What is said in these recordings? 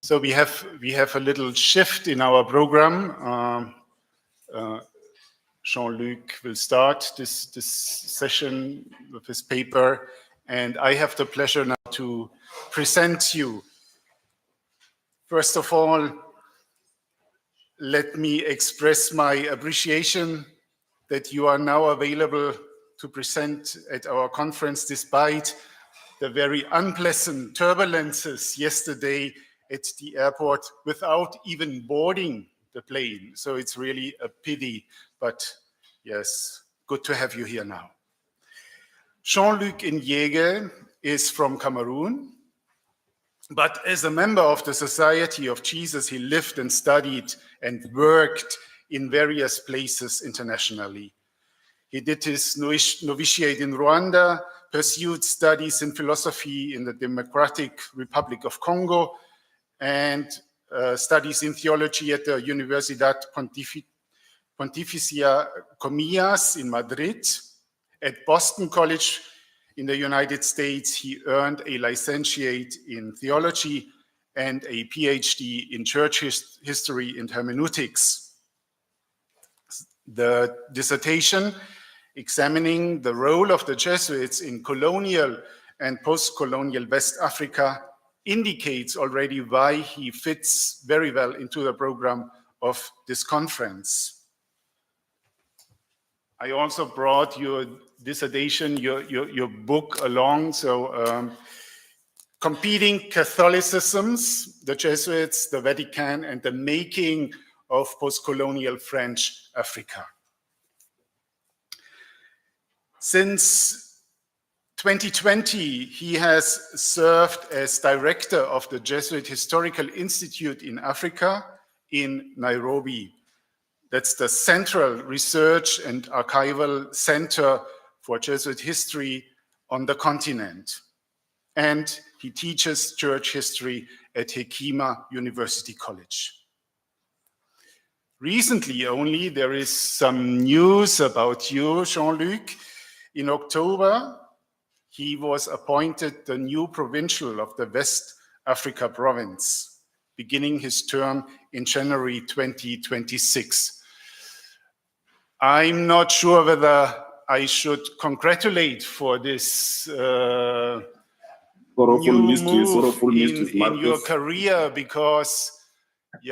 So we have a little shift in our program. Jean-Luc will start this session with his paper, and I have the pleasure now to present you. First of all, let me express my appreciation that you are now available to present at our conference despite the very unpleasant turbulences yesterday at the airport without even boarding the plane. So it's really a pity, but yes, good to have you here now. Jean-Luc Enyegue is from Cameroon, but as a member of the Society of Jesus, he lived and studied and worked in various places internationally. He did his novitiate in Rwanda, pursued studies in philosophy in the Democratic Republic of Congo, and studies in theology at the Universidad Pontificia Comillas in Madrid. At Boston College in the United States, he earned a licentiate in theology and a PhD in church history and hermeneutics. The dissertation examining the role of the Jesuits in colonial and post-colonial West Africa indicates already why he fits very well into the program of this conference. I also brought your dissertation, your book along. So Competing Catholicisms, the Jesuits, the Vatican, and the Making of Post-Colonial French Africa. Since 2020, he has served as director of the Jesuit Historical Institute in Africa in Nairobi. That's the central research and archival center for Jesuit history on the continent. And he teaches church history at Hekima University College. Recently only, there is some news about you, Jean-Luc. In October, he was appointed the new provincial of the West Africa province, beginning his term in January 2026. I'm not sure whether I should congratulate for this new move in your career, because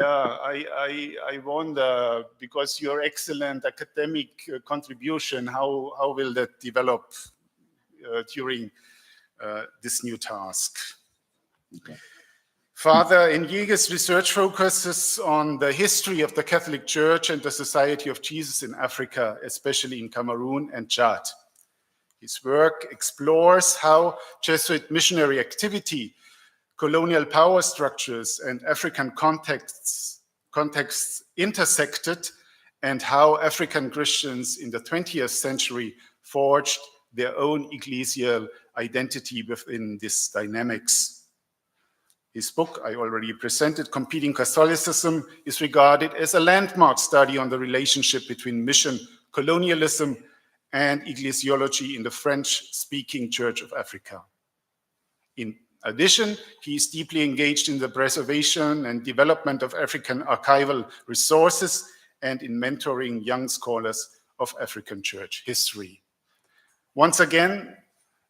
I wonder, because your excellent academic contribution, how will that develop during this new task? Okay. Father Enyegue's research focuses on the history of the Catholic Church and the Society of Jesus in Africa, especially in Cameroon and Chad. His work explores how Jesuit missionary activity, colonial power structures, and African contexts intersected, and how African Christians in the 20th century forged their own ecclesial identity within these dynamics. His book, I already presented, Competing Catholicism, is regarded as a landmark study on the relationship between mission, colonialism, and ecclesiology in the French-speaking Church of Africa. In addition, he is deeply engaged in the preservation and development of African archival resources and in mentoring young scholars of African church history. Once again,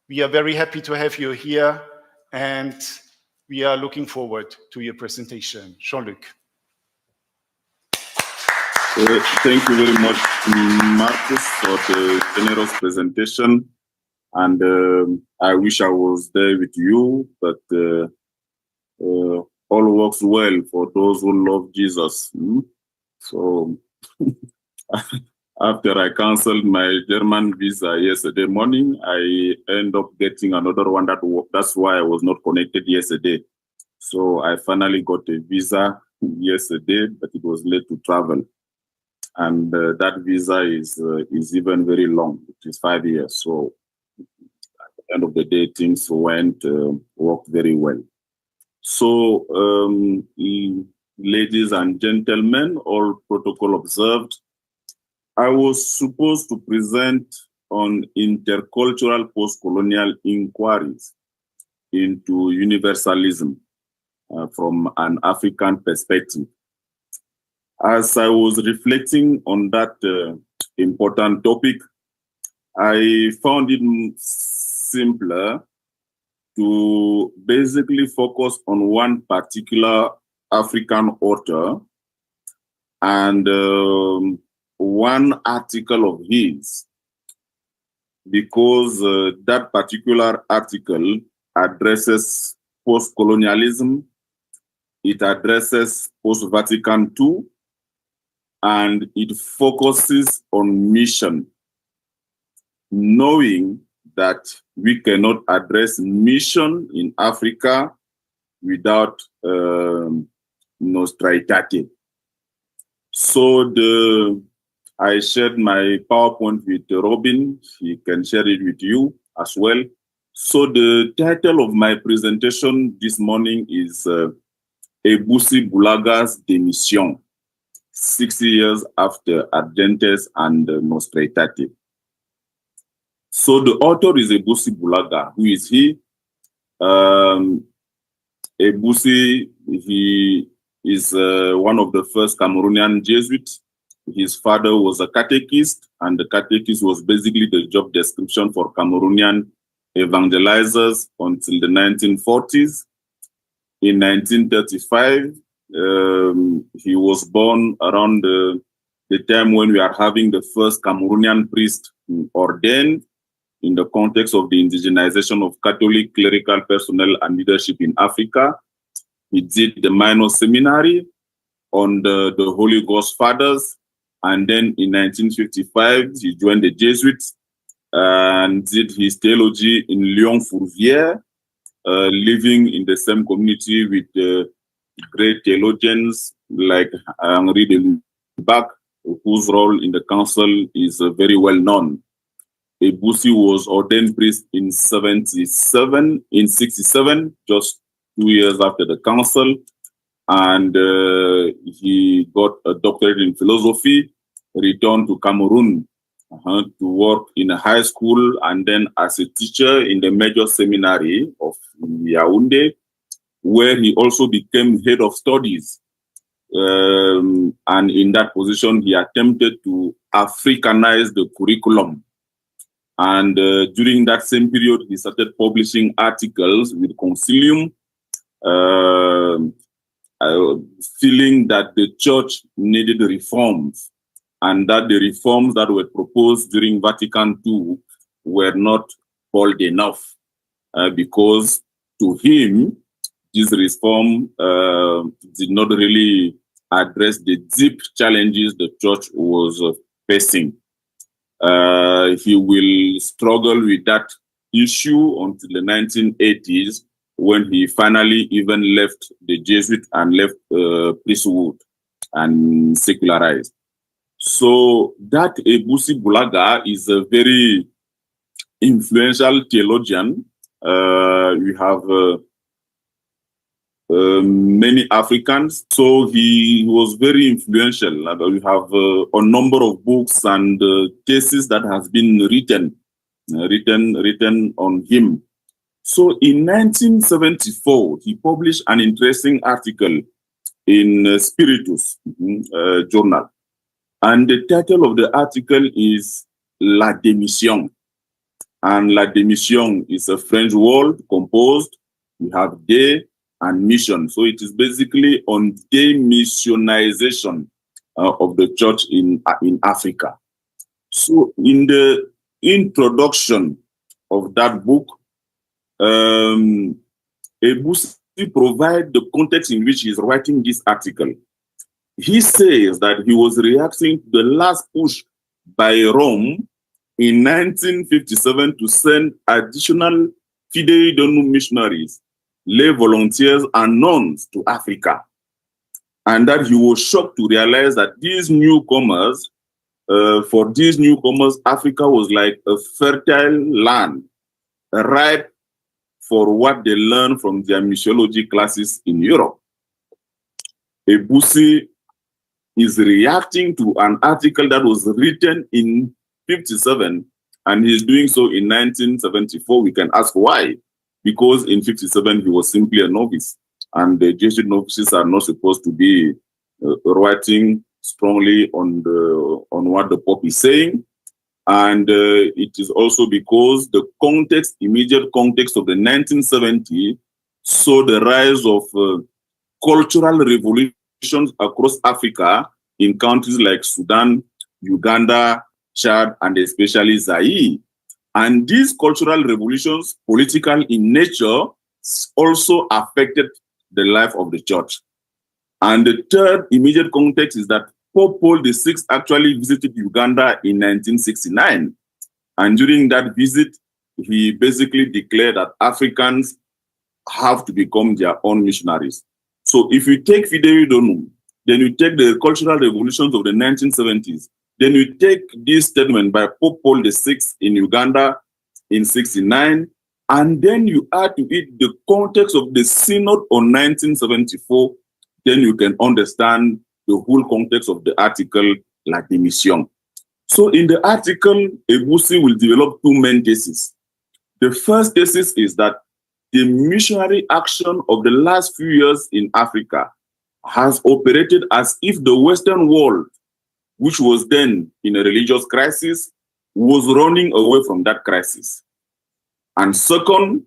we are very happy to have you here, and we are looking forward to your presentation. Jean-Luc. Thank you very much, Marcus, for the generous presentation. And I wish I was there with you, but all works well for those who love Jesus. So after I canceled my German visa yesterday morning, I end up getting another one. That's why I was not connected yesterday. So I finally got a visa yesterday, but it was late to travel. And that visa is even very long, it is 5 years. So at the end of the day, things worked very well. So ladies and gentlemen, all protocol observed, I was supposed to present on intercultural-postcolonial inquiries into universalism. from an African perspective. As I was reflecting on that important topic, I found it simpler to basically focus on one particular African author and one article of his, because that particular article addresses post-colonialism, it addresses post-Vatican II, and it focuses on mission, knowing that we cannot address mission in Africa without Nostra aetate. So I shared my PowerPoint with Robin. He can share it with you as well. So the title of my presentation this morning is Ebussi Bulaga's Démission, 60 years after Gentes and Nostra aetate. So the author is Ebussi Bulaga. Who is he? Ebussi, he is one of the first Cameroonian Jesuits. His father was a catechist, and the catechist was basically the job description for Cameroonian evangelizers until the 1940s. In 1935, he was born around the time when we are having the first Cameroonian priest ordained in the context of the indigenization of Catholic clerical personnel and leadership in Africa. He did the minor seminary on the Holy Ghost Fathers. And then in 1955, he joined the Jesuits and did his theology in Lyon-Fourvière, living in the same community with great theologians like Henri de Lubac, whose role in the council is very well known. Ebussi was ordained priest in 67, just 2 years after the council, and he got a doctorate in philosophy, returned to Cameroon to work in a high school and then as a teacher in the major seminary of Yaoundé, where he also became head of studies. And in that position, he attempted to Africanize the curriculum. And during that same period, he started publishing articles with Concilium, feeling that the church needed reforms and that the reforms that were proposed during Vatican II were not bold enough because to him, this reform did not really address the deep challenges the church was facing. He will struggle with that issue until the 1980s, when he finally even left the Jesuit and left priesthood and secularized. So that Ebussi Bulaga is a very influential theologian. We have many Africans, so he was very influential. We have a number of books and theses that has been written on him. So in 1974, he published an interesting article in Spiritus journal. And the title of the article is La Démission. And La Démission is a French word composed. We have de and mission. So it is basically on demissionization of the church in Africa. So in the introduction of that book, Ebussi provides the context in which he is writing this article. He says that he was reacting to the last push by Rome in 1957 to send additional fidei donum missionaries, lay volunteers and nuns to Africa. And that he was shocked to realize that these newcomers, for these newcomers, Africa was like a fertile land, ripe for what they learned from their missiology classes in Europe. Ebussi is reacting to an article that was written in 57, and he's doing so in 1974. We can ask why. Because in 57, he was simply a novice. and the Jesuit novices are not supposed to be writing strongly on what the Pope is saying. And it is also because the context, immediate context of the 1970s saw the rise of cultural revolutions across Africa in countries like Sudan, Uganda, Chad, and especially Zaire. And these cultural revolutions, political in nature, also affected the life of the church. And the third immediate context is that Pope Paul VI actually visited Uganda in 1969. And during that visit, he basically declared that Africans have to become their own missionaries. So if you take Fidei Donum, then you take the cultural revolutions of the 1970s, then you take this statement by Pope Paul VI in Uganda in 69, and then you add to it the context of the Synod on 1974, then you can understand the whole context of the article, like the mission. So in the article, Ebusi will develop two main theses. The first thesis is that the missionary action of the last few years in Africa has operated as if the Western world, which was then in a religious crisis, was running away from that crisis. And second,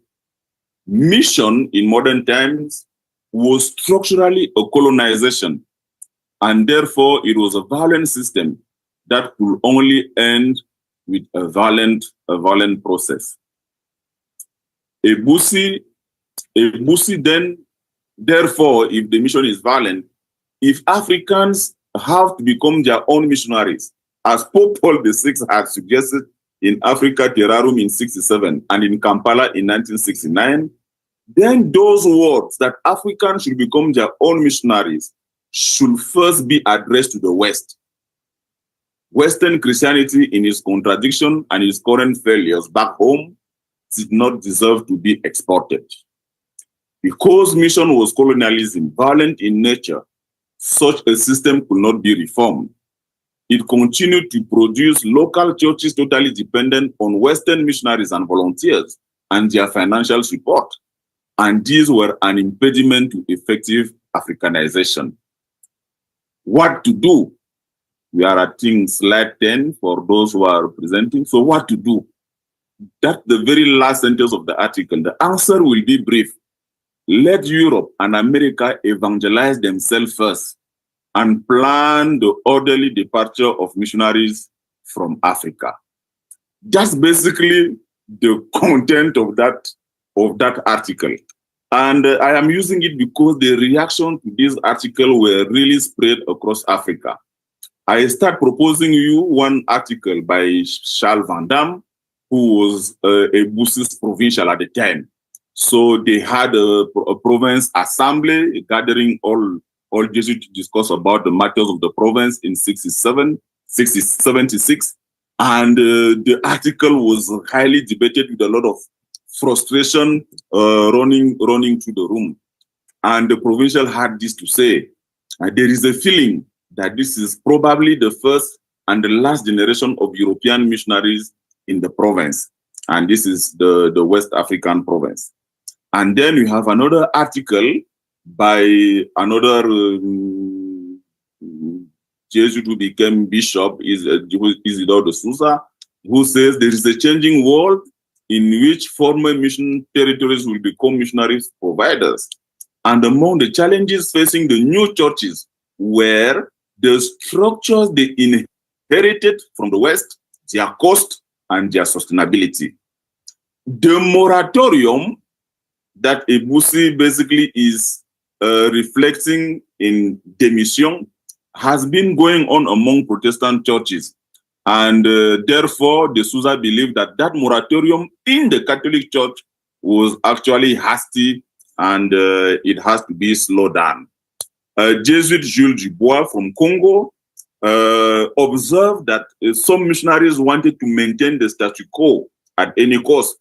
mission in modern times was structurally a colonization, and therefore it was a violent system that could only end with a violent process. Ebusi then, therefore, if the mission is violent, if Africans have to become their own missionaries, as Pope Paul VI had suggested in Africa Terrarum in 67 and in Kampala in 1969, then those words that Africans should become their own missionaries should first be addressed to the West. Western Christianity, in its contradiction and its current failures back home, did not deserve to be exported. Because mission was colonialism, violent in nature, such a system could not be reformed. It continued to produce local churches totally dependent on Western missionaries and volunteers and their financial support. And these were an impediment to effective Africanization. What to do? We are at slide 10 for those who are presenting. So what to do? That's the very last sentence of the article. The answer will be brief. Let Europe and America evangelize themselves first and plan the orderly departure of missionaries from Africa. That's basically the content of that article. And I am using it because the reaction to this article were really spread across Africa. I start proposing you one article by Charles Van Damme, who was a Buddhist provincial at the time. So they had a province assembly gathering all Jesuit to discuss about the matters of the province in 76. And the article was highly debated with a lot of frustration running through the room. And the provincial had this to say, there is a feeling that this is probably the first and the last generation of European missionaries in the province. And this is the West African province. And then we have another article by another Jesuit who became bishop, Isidore de Souza, who says there is a changing world in which former mission territories will become missionaries providers. And among the challenges facing the new churches were the structures they inherited from the West, their cost, and their sustainability. The moratorium that Ebusi basically is reflecting in De Mission has been going on among Protestant churches. And therefore, de Souza believed that that moratorium in the Catholic Church was actually hasty and it has to be slowed down. Jesuit Jules Dubois from Congo observed that some missionaries wanted to maintain the status quo at any cost.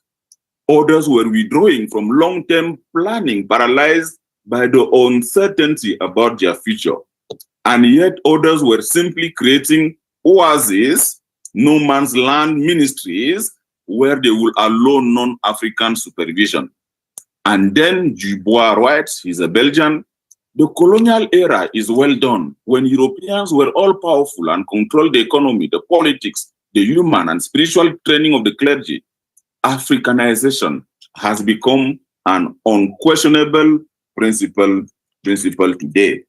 Others were withdrawing from long-term planning, paralyzed by the uncertainty about their future. And yet others were simply creating oases, no man's land ministries, where they will allow non-African supervision. And then Dubois writes, he's a Belgian, the colonial era is well done when Europeans were all powerful and controlled the economy, the politics, the human and spiritual training of the clergy. Africanization has become an unquestionable principle today.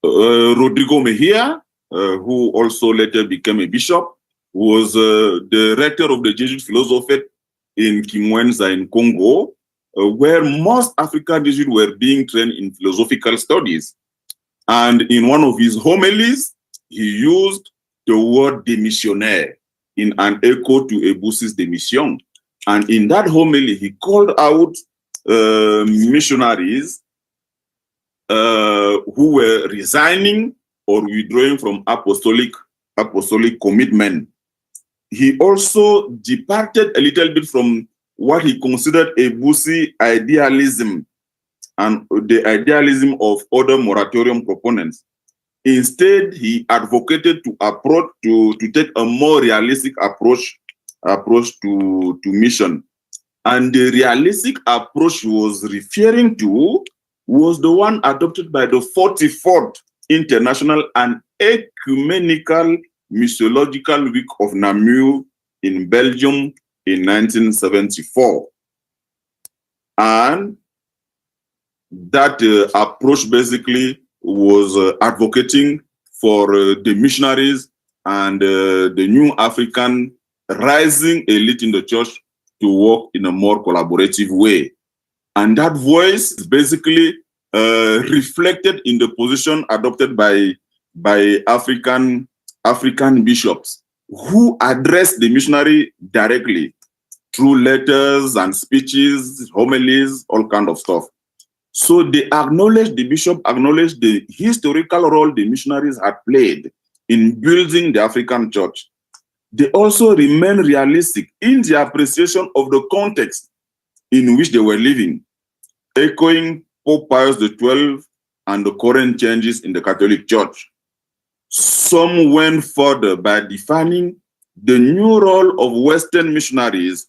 Rodrigo Mejia, who also later became a bishop, was the rector of the Jesuit philosophy in Kimwenza in Congo, where most African Jesuits were being trained in philosophical studies. And in one of his homilies, he used the word démissionnaire in an echo to Ebussy's démission. And in that homily, he called out missionaries who were resigning or withdrawing from apostolic commitment. He also departed a little bit from what he considered Ebussy idealism and the idealism of other moratorium proponents. Instead, he advocated to take a more realistic approach to mission. And the realistic approach he was referring to was the one adopted by the 44th International and Ecumenical Missiological Week of Namur in Belgium in 1974. And that approach basically was advocating for the missionaries and the new African rising elite in the church to work in a more collaborative way. And that voice is basically reflected in the position adopted by African bishops who address the missionary directly through letters and speeches, homilies, all kind of stuff. So they acknowledge, the bishop acknowledged the historical role the missionaries had played in building the African church. They also remain realistic in the appreciation of the context in which they were living, echoing Pope Pius XII and the current changes in the Catholic Church. Some went further by defining the new role of Western missionaries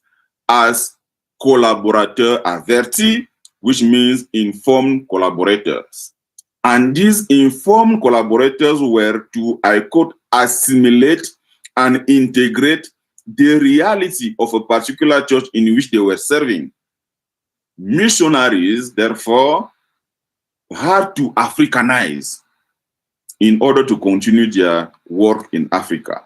as collaborateurs avertis, which means informed collaborators. And these informed collaborators were to, I quote, assimilate and integrate the reality of a particular church in which they were serving. Missionaries, therefore, had to Africanize in order to continue their work in Africa.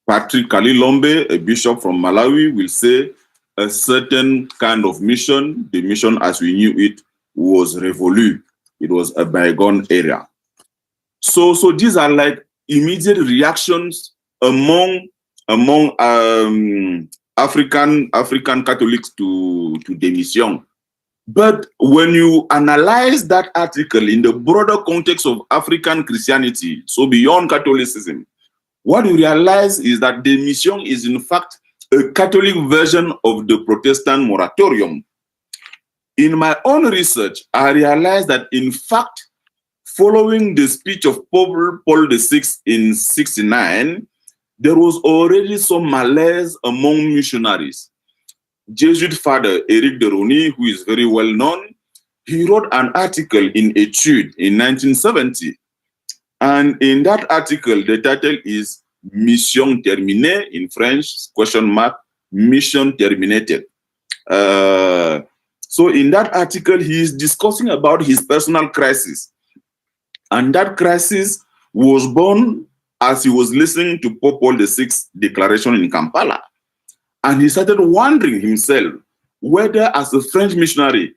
Patrick Kalilombe, a bishop from Malawi, will say a certain kind of mission, the mission as we knew it, was révolu. It was a bygone era. So these are like immediate reactions among African Catholics to démission. But when you analyze that article in the broader context of African Christianity, so beyond Catholicism, what you realize is that démission is in fact a Catholic version of the Protestant moratorium. In my own research, I realized that in fact, following the speech of Pope Paul VI in 1969, there was already some malaise among missionaries. Jesuit father Eric de Rony, who is very well known, he wrote an article in Études in 1970. And in that article, the title is Mission terminée, in French, mission terminated. So in that article, he is discussing about his personal crisis. And that crisis was born as he was listening to Pope Paul VI's declaration in Kampala. And he started wondering himself whether, as a French missionary,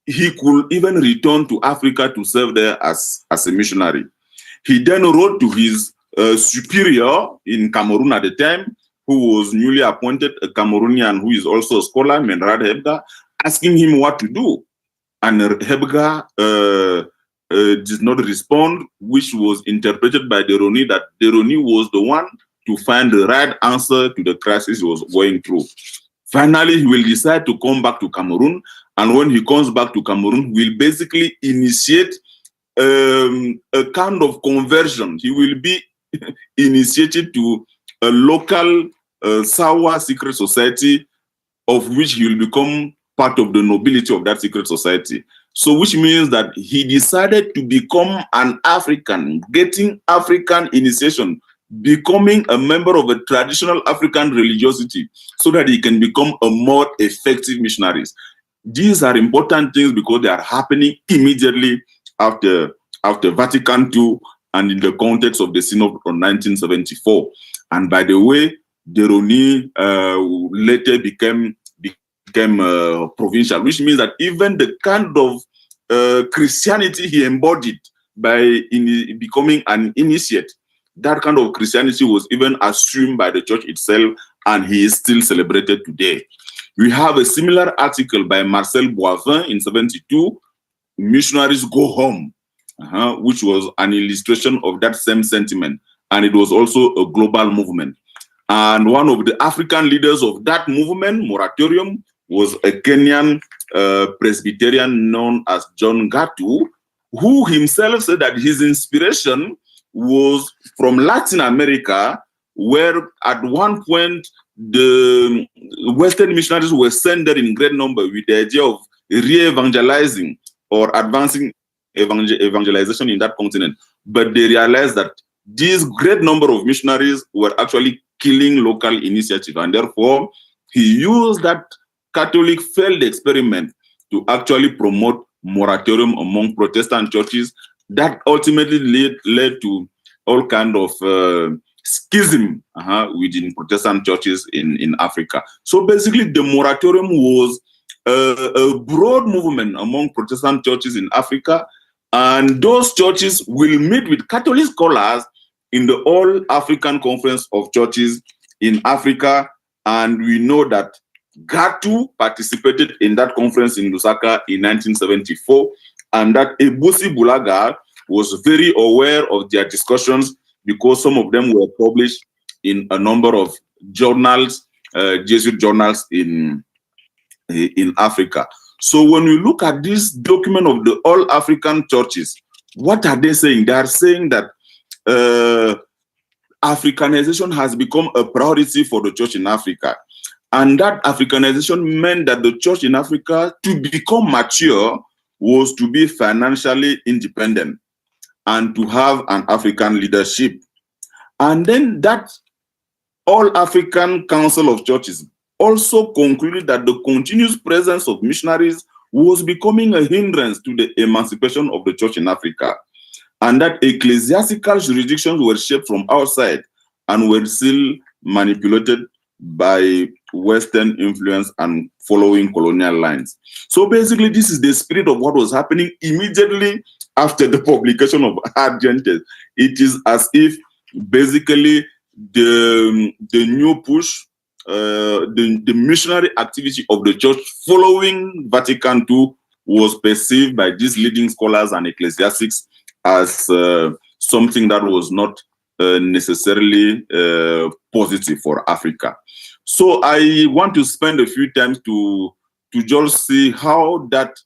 he could even return to Africa to serve there as a missionary. He then wrote to his superior in Cameroon at the time, who was newly appointed, a Cameroonian who is also a scholar, Menrad Hebga, asking him what to do. And Hebga did not respond, which was interpreted by de Rony that de Rony was the one to find the right answer to the crisis he was going through. Finally, he will decide to come back to Cameroon, and when he comes back to Cameroon, he will basically initiate a kind of conversion. He will be initiated to a local Sawa secret society of which he will become part of the nobility of that secret society. So which means that he decided to become an African, getting African initiation, becoming a member of a traditional African religiosity so that he can become a more effective missionary. These are important things because they are happening immediately after Vatican II and in the context of the Synod of 1974. And by the way, De Rosny later became provincial, which means that even the kind of Christianity he embodied by becoming an initiate, that kind of Christianity was even assumed by the church itself, and he is still celebrated today. We have a similar article by Marcel Boivin in 1972, Missionaries Go Home, which was an illustration of that same sentiment, and it was also a global movement. And one of the African leaders of that movement, Moratorium, was a Kenyan Presbyterian known as John Gatu, who himself said that his inspiration was from Latin America, where at one point the Western missionaries were sent there in great number with the idea of re-evangelizing or advancing evangelization in that continent. But they realized that this great number of missionaries were actually killing local initiative, and therefore he used that Catholic failed experiment to actually promote moratorium among Protestant churches that ultimately led to all kind of schism within Protestant churches in Africa. So basically the moratorium was a broad movement among Protestant churches in Africa, and those churches will meet with Catholic scholars in the All African Conference of Churches in Africa, and we know that Gatu participated in that conference in Lusaka in 1974, and that Ebusi Bulaga was very aware of their discussions because some of them were published in a number of journals, Jesuit journals in Africa. So when we look at this document of the All African Churches, what are they saying? They are saying that Africanization has become a priority for the church in Africa. And that Africanization meant that the church in Africa, to become mature, was to be financially independent and to have an African leadership. And then that All-African Council of Churches also concluded that the continuous presence of missionaries was becoming a hindrance to the emancipation of the church in Africa, and that ecclesiastical jurisdictions were shaped from outside and were still manipulated by Western influence and following colonial lines. So basically, this is the spirit of what was happening immediately after the publication of Gentes. It is as if basically the new push, the missionary activity of the church following Vatican II was perceived by these leading scholars and ecclesiastics as something that was not necessarily positive for Africa. So I want to spend a few times to just see how that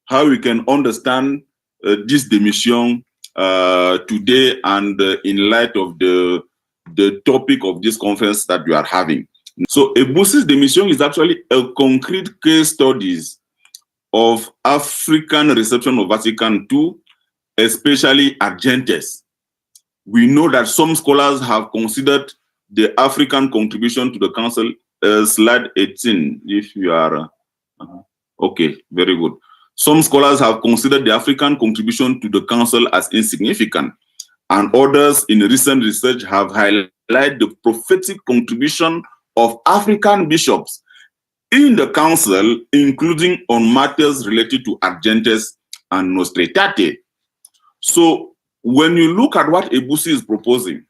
how we can understand this demission today, and in light of the topic of this conference that we are having. So Ebusi's demission is actually a concrete case studies of African reception of Vatican II, especially at Gentes. We know that some scholars have considered the African contribution to the council, slide 18, if you are, okay, very good. Some scholars have considered the African contribution to the council as insignificant, and others in recent research have highlighted the prophetic contribution of African bishops in the council, including on matters related to Gentes and Nostra aetate. So when you look at what Ebusi is proposing,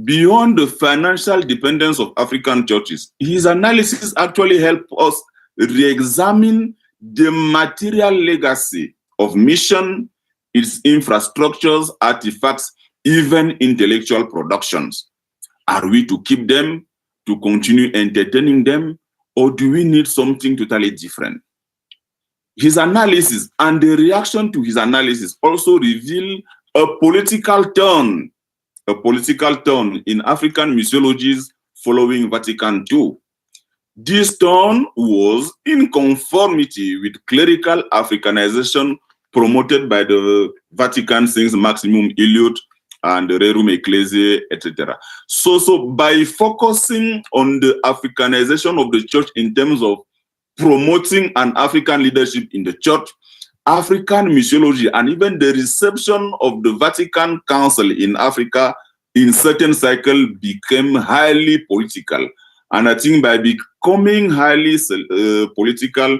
beyond the financial dependence of African churches, his analysis actually helps us re-examine the material legacy of mission, its infrastructures, artifacts, even intellectual productions. Are we to keep them, to continue entertaining them, or do we need something totally different? His analysis and the reaction to his analysis also reveal a political turn in African missiologies following Vatican II. This turn was in conformity with clerical Africanization promoted by the Vatican since Maximum Eliot and Rerum Ecclesiae, etc. So by focusing on the Africanization of the church in terms of promoting an African leadership in the church, African missiology, and even the reception of the Vatican Council in Africa in certain cycles became highly political. And I think by becoming highly political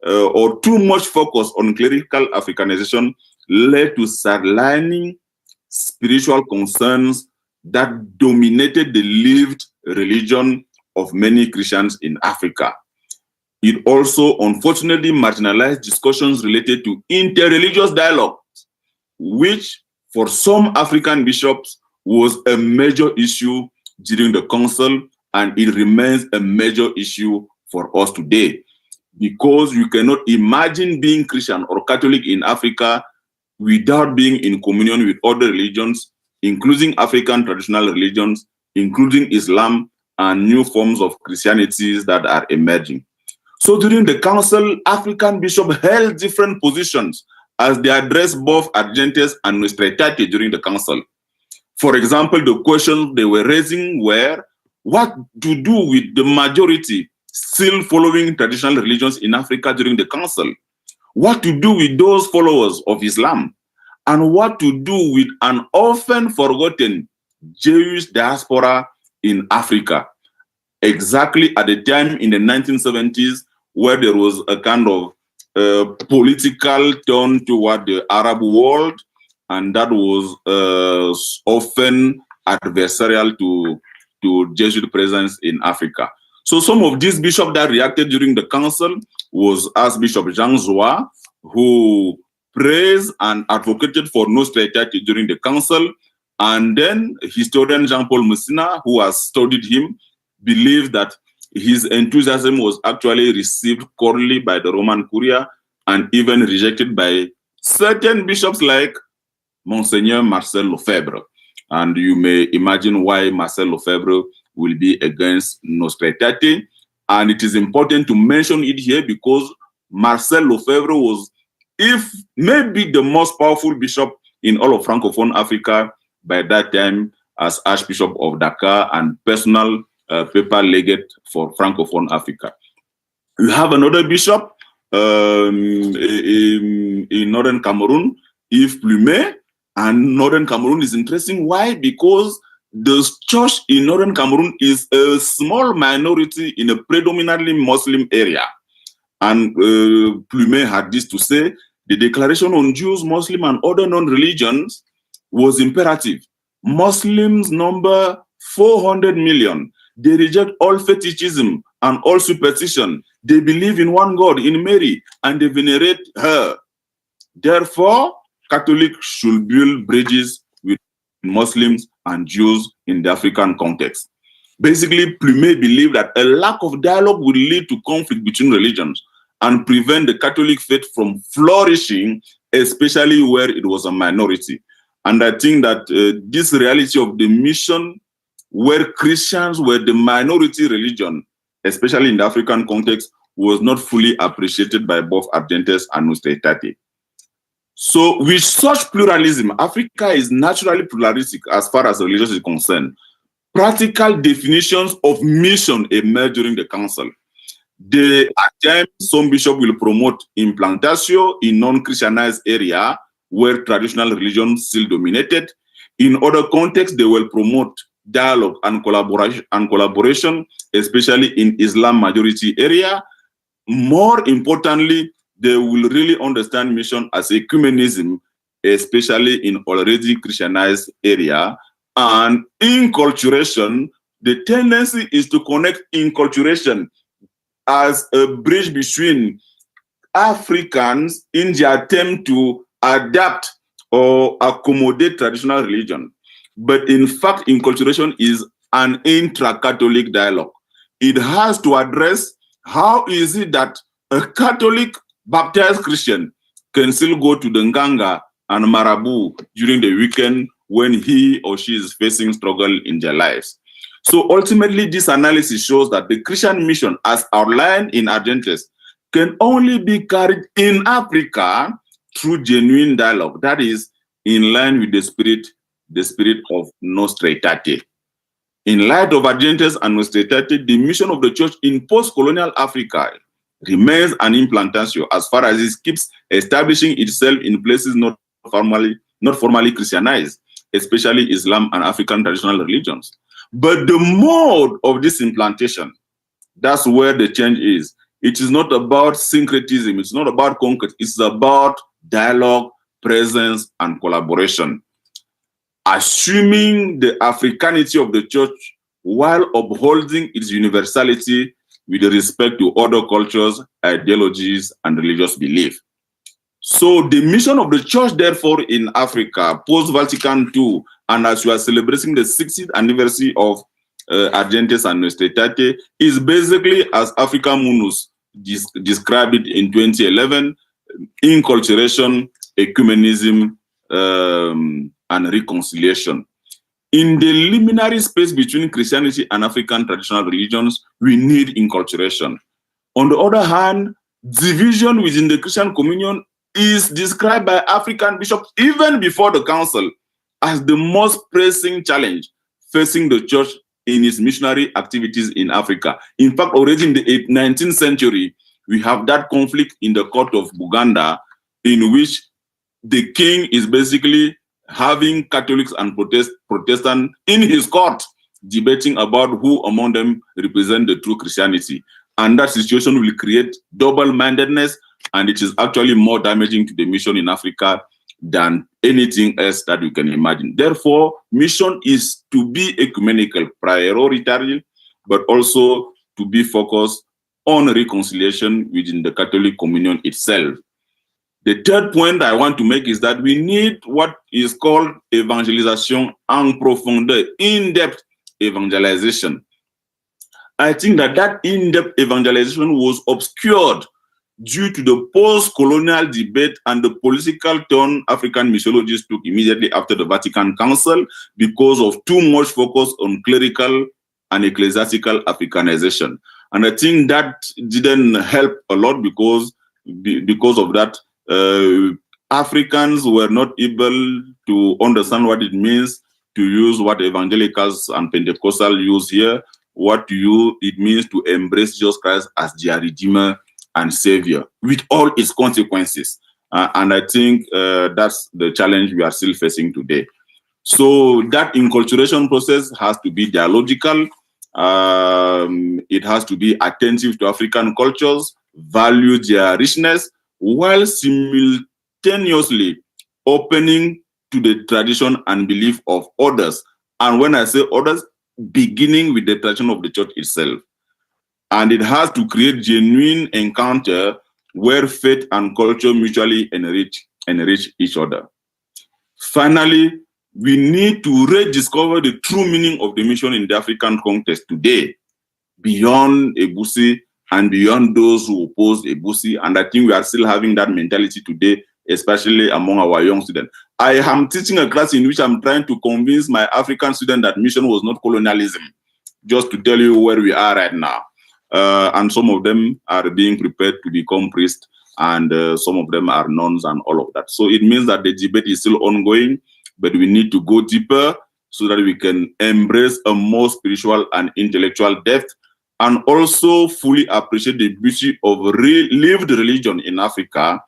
or too much focus on clerical Africanization led to sidelining spiritual concerns that dominated the lived religion of many Christians in Africa. It also unfortunately marginalized discussions related to interreligious dialogue, which for some African bishops was a major issue during the council, and it remains a major issue for us today. Because you cannot imagine being Christian or Catholic in Africa without being in communion with other religions, including African traditional religions, including Islam and new forms of Christianities that are emerging. So during the council, African bishops held different positions as they addressed both gentes and Nostra aetate during the council. For example, the questions they were raising were what to do with the majority still following traditional religions in Africa during the council, what to do with those followers of Islam, and what to do with an often forgotten Jewish diaspora in Africa, exactly at the time in the 1970s where there was a kind of political turn toward the Arab world, and that was often adversarial to Jesuit presence in Africa. So some of these bishops that reacted during the council was Archbishop Jean Zoua, who praised and advocated for Nostra aetate during the council, and then historian Jean-Paul Messina, who has studied him, believed that his enthusiasm was actually received cordially by the Roman Curia and even rejected by certain bishops like Monseigneur Marcel Lefebvre. And you may imagine why Marcel Lefebvre will be against Nostra aetate. And it is important to mention it here because Marcel Lefebvre was, if maybe the most powerful bishop in all of Francophone Africa by that time, as Archbishop of Dakar and personal papal legate for Francophone Africa. You have another bishop in Northern Cameroon, Yves Plumet, and Northern Cameroon is interesting. Why? Because the church in Northern Cameroon is a small minority in a predominantly Muslim area. And Plumet had this to say: the declaration on Jews, Muslim, and other non-religions was imperative. Muslims number 400 million. They reject all fetishism and all superstition. They believe in one God, in Mary, and they venerate her. Therefore, Catholics should build bridges with Muslims and Jews in the African context. Basically, Plumet believed that a lack of dialogue would lead to conflict between religions and prevent the Catholic faith from flourishing, especially where it was a minority. And I think that this reality of the mission, where Christians were the minority religion, especially in the African context, was not fully appreciated by both gentes and Nostra aetate. So with such pluralism, Africa is naturally pluralistic as far as religion is concerned. Practical definitions of mission emerge during the council. At times, some bishops will promote implantatio in non-Christianized area where traditional religion still dominated. In other contexts, they will promote dialogue and collaboration, especially in Islam majority area. More importantly, they will really understand mission as ecumenism, especially in already Christianized area. And inculturation, the tendency is to connect inculturation as a bridge between Africans in their attempt to adapt or accommodate traditional religion. But in fact, inculturation is an intra-Catholic dialogue. It has to address how is it that a Catholic baptized Christian can still go to the Nganga and Marabu during the weekend when he or she is facing struggle in their lives. So ultimately, this analysis shows that the Christian mission, as outlined in Gentes, can only be carried in Africa through genuine dialogue. That is in line with the spirit of Nostra aetate. In light of Gentes and Nostra aetate, the mission of the church in post-colonial Africa remains an implantatio as far as it keeps establishing itself in places not formally Christianized, especially Islam and African traditional religions. But the mode of this implantation, that's where the change is. It is not about syncretism, it's not about conquest, it's about dialogue, presence, and collaboration. Assuming the Africanity of the church while upholding its universality with respect to other cultures, ideologies, and religious belief. So the mission of the church, therefore, in Africa, post-Vatican II, and as we are celebrating the 60th anniversary of Gentes and Nostra aetate, is basically, as Africa Munus described it in 2011, inculturation, ecumenism, and reconciliation. In the liminary space between Christianity and African traditional religions, we need inculturation. On the other hand, division within the Christian communion is described by African bishops even before the council as the most pressing challenge facing the church in its missionary activities in Africa. In fact, already in the 19th century, we have that conflict in the court of Buganda, in which the king is basically having Catholics and Protestants in his court, debating about who among them represent the true Christianity. And that situation will create double-mindedness, and it is actually more damaging to the mission in Africa than anything else that you can imagine. Therefore, mission is to be ecumenical, prioritary, but also to be focused on reconciliation within the Catholic communion itself. The third point I want to make is that we need what is called evangelisation en profondeur, in-depth evangelization. I think that in-depth evangelization was obscured due to the post-colonial debate and the political turn African missiologists took immediately after the Vatican Council because of too much focus on clerical and ecclesiastical Africanization. And I think that didn't help a lot because of that, Africans were not able to understand what it means to use what evangelicals and Pentecostals use here, it means to embrace Jesus Christ as their Redeemer and Savior, with all its consequences. And I think that's the challenge we are still facing today. So that inculturation process has to be dialogical. It has to be attentive to African cultures, value their richness, while simultaneously opening to the tradition and belief of others. And when I say others, beginning with the tradition of the church itself. And it has to create genuine encounter where faith and culture mutually enrich each other. Finally, we need to rediscover the true meaning of the mission in the African context today, beyond Ebusi and beyond those who oppose Ebusi. And I think we are still having that mentality today, especially among our young students. I am teaching a class in which I'm trying to convince my African students that mission was not colonialism, just to tell you where we are right now. And some of them are being prepared to become priests, and some of them are nuns and all of that. So it means that the debate is still ongoing, but we need to go deeper so that we can embrace a more spiritual and intellectual depth, and also fully appreciate the beauty of lived religion in Africa,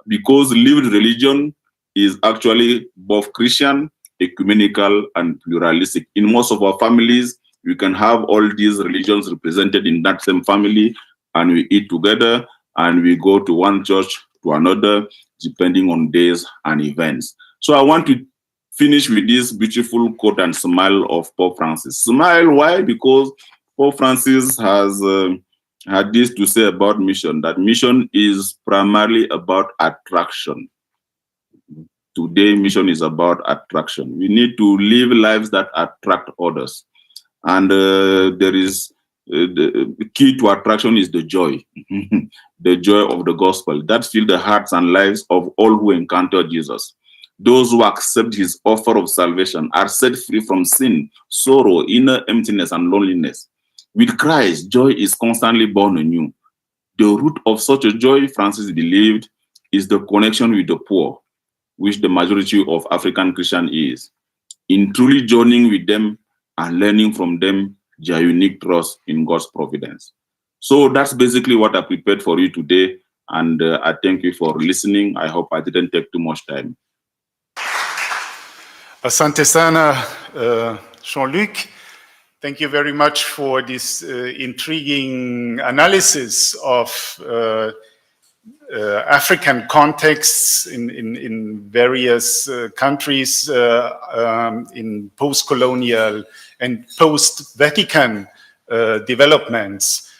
because lived religion is actually both Christian, ecumenical, and pluralistic. In most of our families, we can have all these religions represented in that same family, and we eat together, and we go to one church to another, depending on days and events. So I want to finish with this beautiful quote and smile of Pope Francis. Smile, why? Because Pope Francis has had this to say about mission, that mission is primarily about attraction. Today, mission is about attraction. We need to live lives that attract others. And the key to attraction is the joy, the joy of the gospel that fills the hearts and lives of all who encounter Jesus. Those who accept his offer of salvation are set free from sin, sorrow, inner emptiness, and loneliness. With Christ, joy is constantly born anew. The root of such a joy, Francis believed, is the connection with the poor, which the majority of African Christians is, in truly journeying with them and learning from them their unique trust in God's providence. So that's basically what I prepared for you today, and I thank you for listening. I hope I didn't take too much time. Asante sana, Jean-Luc. Thank you very much for this intriguing analysis of African contexts in various countries in post-colonial and post-Vatican developments.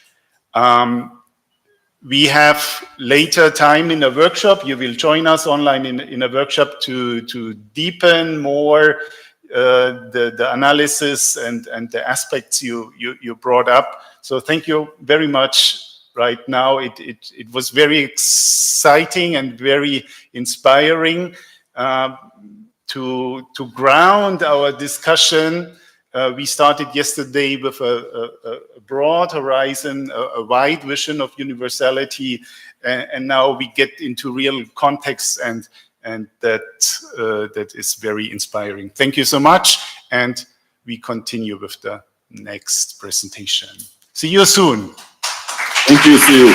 We have later time in a workshop. You will join us online in a workshop to deepen more the analysis and the aspects you brought up. So thank you very much. Right now, it was very exciting and very inspiring to ground our discussion. We started yesterday with a broad horizon, a wide vision of universality, and now we get into real context, and that is very inspiring. Thank you so much, and we continue with the next presentation. See you soon. Thank you. See you.